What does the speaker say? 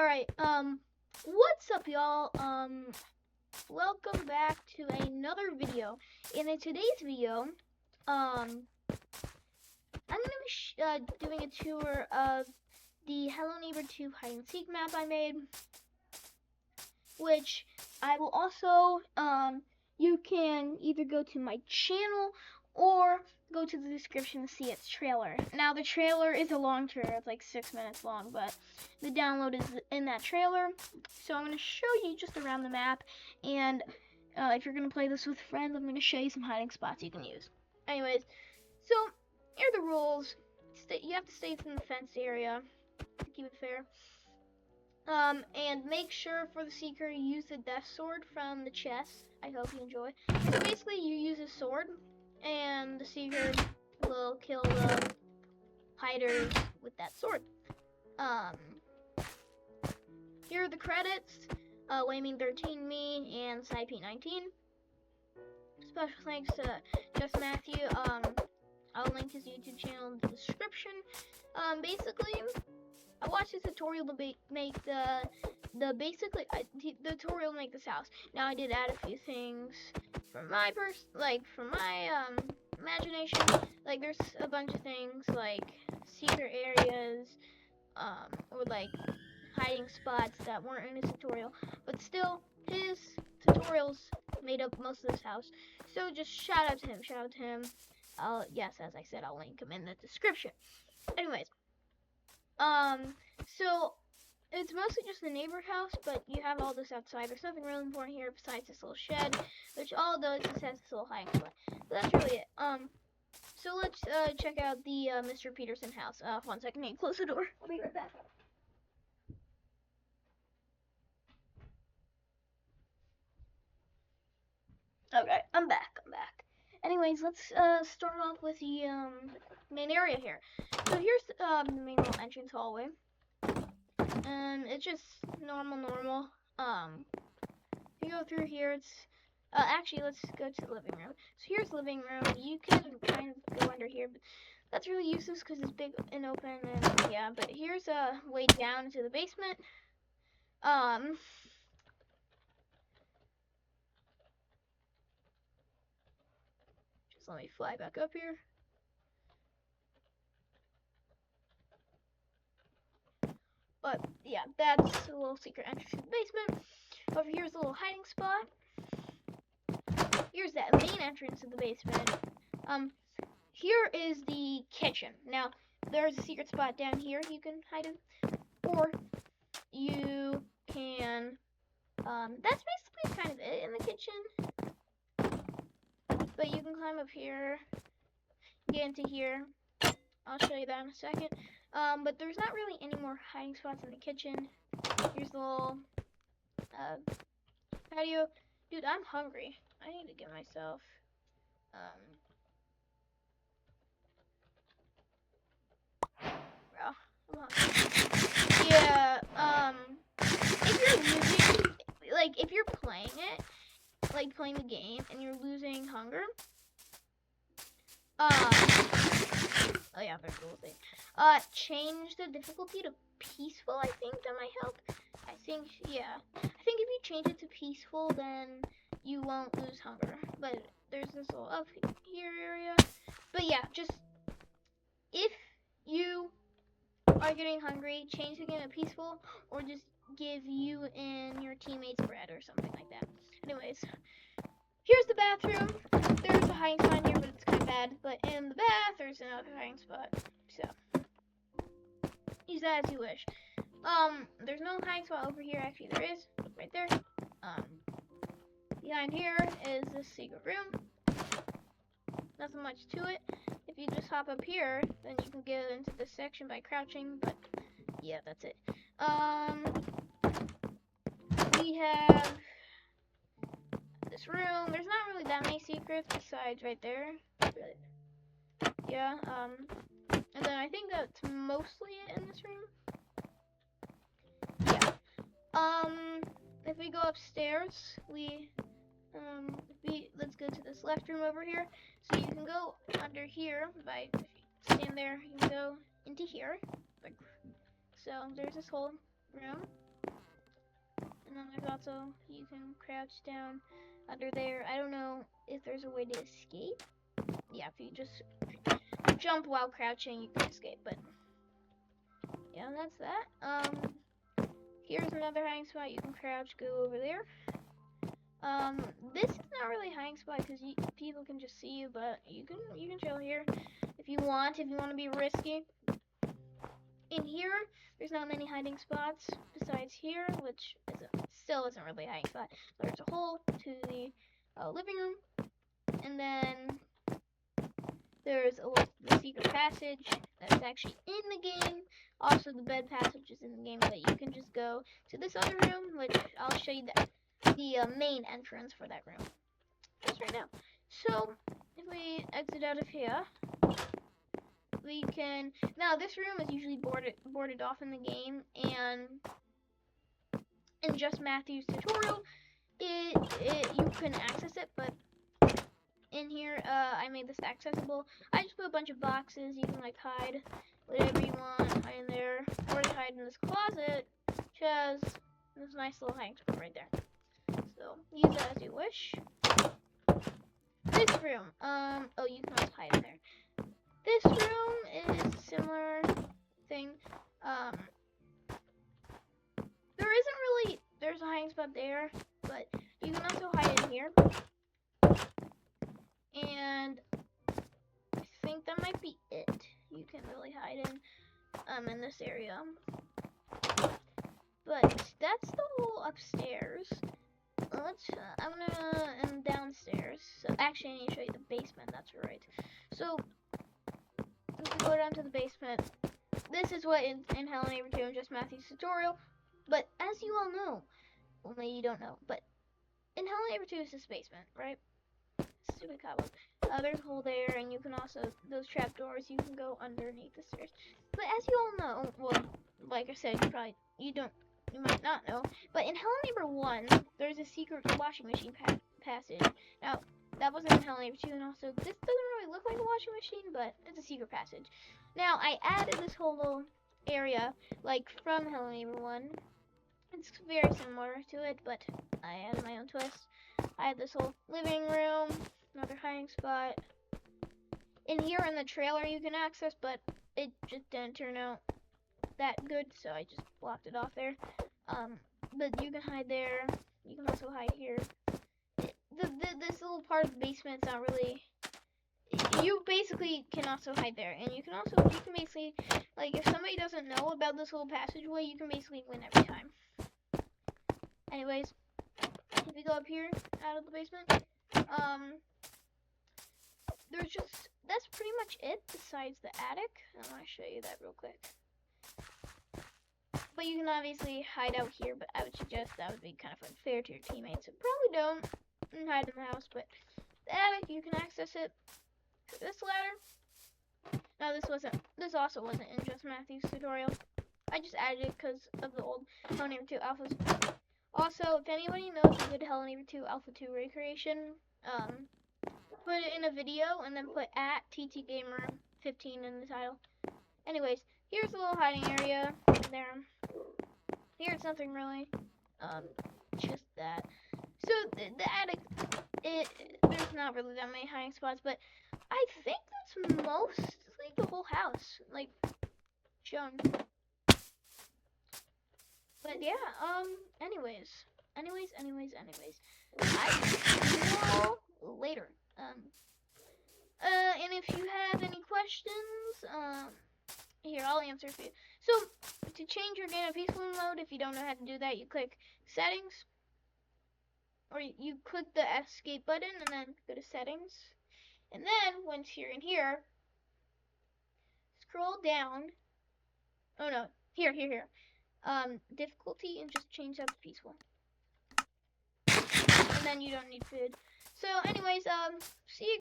Alright, what's up, y'all? Welcome back to another video. And in today's video, I'm gonna be doing a tour of the Hello Neighbor 2 hide and seek map I made, which I will also, you can either go to my channel or go to the description to see its trailer. Now, the trailer is a long trailer, it's like 6 minutes long, but the download is in that trailer. So I'm going to show you just around the map, and if you're going to play this with friends, I'm going to show you some hiding spots you can use. Anyways, so here are the rules. You have to stay within the fenced area to keep it fair. And make sure for the seeker you use the death sword from the chest. I hope you enjoy. So basically you use a sword, and the seeker will kill the hiders with that sword. Here are the credits. Waymean13, me, and SideP19. Special thanks to Just Matthew. I'll link his YouTube channel in the description. Basically, I watched his tutorial to make the tutorial to make this house. Now I did add a few things from my imagination. Like there's a bunch of things like secret areas, or like hiding spots that weren't in his tutorial, but still his tutorials made up most of this house. So just shout out to him. Yes, as I said, I'll link him in the description. Anyways. So it's mostly just the neighbor house, but you have all this outside. There's nothing really important here besides this little shed, which all it does is has this little hiding spot. But that's really it. So let's check out the Mr. Peterson house. 1 second, I need to close the door. I'll be right back. Okay, I'm back. Anyways, let's start off with the main area here. So here's the main little entrance hallway. And it's just normal. If you go through here, it's actually, let's go to the living room. So here's the living room. You can kind of go under here, but that's really useless because it's big and open, and yeah. But here's a way down into the basement. Just let me fly back up here. But yeah, that's a little secret entrance to the basement. Over here's a little hiding spot. Here's that main entrance to the basement. Here is the kitchen. Now, there's a secret spot down here you can hide in, or you can, that's basically kind of it in the kitchen. But you can climb up here, get into here. I'll show you that in a second. But there's not really any more hiding spots in the kitchen. Here's the little patio. Dude, I'm hungry. I need to get myself bro, I'm hungry. Yeah, if you're playing it, like playing the game, and you're losing hunger, oh yeah, very cool thing. Change the difficulty to peaceful. I think that might help. I think if you change it to peaceful, then you won't lose hunger. But there's this little up here area. But yeah, just if you are getting hungry, change the game to peaceful, or just give you and your teammates bread or something like that. Anyways, here's the bathroom. There's a hiding spot here, but it's kind of bad. But in the bath, there's another hiding spot. So use that as you wish. There's no hiding spot over here. Actually, there is right there. Behind here is this secret room. Nothing much to it. If you just hop up here, then you can get into this section by crouching. But yeah, that's it. We have this room. There's not really that many secrets besides right there. But yeah. And then I think that's mostly it in this room. Yeah. If we go upstairs, let's go to this left room over here. So you can go under here if you stand there, you can go into here. So there's this whole room. And then there's also, you can crouch down under there. I don't know if there's a way to escape. Yeah, if you just jump while crouching, you can escape, but yeah, that's that. Here's another hiding spot. You can crouch, go over there. This is not really a hiding spot because people can just see you, but you can chill here if you want to be risky. In here, there's not many hiding spots besides here, which still isn't really a hiding spot. There's a hole to the living room, and then there's the secret passage that's actually in the game. Also, the bed passage is in the game, but you can just go to this other room, which I'll show you the main entrance for that room just right now. So, if we exit out of here, we can, now this room is usually boarded off in the game, and in just Matthew's tutorial, you can access it, but in here, I made this accessible. I just put a bunch of boxes. You can like hide whatever you want, hide in there, or hide in this closet, which has this nice little hiding spot right there. So use that as you wish. This room, oh, you can also hide in there. This room is a similar thing. There's a hiding spot there, but you can also hide in here. And I think that might be it. You can really hide in this area. But that's the whole upstairs. I'm downstairs. So actually, I need to show you the basement. That's right. So if we go down to the basement, this is what in Hello Neighbor 2 and just Matthew's tutorial. But as you all know, well, maybe you don't know, but in Hello Neighbor 2 is this basement, right? Stupid cobweb. There's a hole there, and you can also, those trapdoors, you can go underneath the stairs. But as you all know, well, like I said, you might not know, but in Hello Neighbor 1, there's a secret washing machine passage. Now, that wasn't in Hello Neighbor 2, and also, this doesn't really look like a washing machine, but it's a secret passage. Now, I added this whole little area, like, from Hello Neighbor 1. It's very similar to it, but I added my own twist. I had this whole living room, another hiding spot. In here in the trailer you can access, but it just didn't turn out that good, so I just blocked it off there. But you can hide there. You can also hide here. This little part of the basement is not really. You basically can also hide there, and you can basically, like, if somebody doesn't know about this little passageway, you can basically win every time. Anyways, if you go up here out of the basement, that's pretty much it besides the attic. I want to show you that real quick. But you can obviously hide out here, but I would suggest that would be kind of unfair to your teammates, so probably don't hide in the house. But the attic, you can access it through this ladder. Now this also wasn't in just Matthew's tutorial. I just added it because of the old Hello Neighbor 2 alphas. Also, if anybody knows a good Hello Neighbor 2 Alpha 2 recreation, put it in a video and then put at TtGamer 15 in the title. Anyways, here's a little hiding area there. Here it's nothing really, just that. So the attic, there's not really that many hiding spots, but I think that's mostly the whole house, like, shown. But yeah, anyways. I see you all later. And if you have any questions, here, I'll answer for you. So, to change your game to peaceful mode, if you don't know how to do that, you click settings, or you click the escape button and then go to settings. And then, once you're in here, scroll down. Oh no, here. Difficulty, and just change that to peaceful. And then you don't need food. So anyways, see you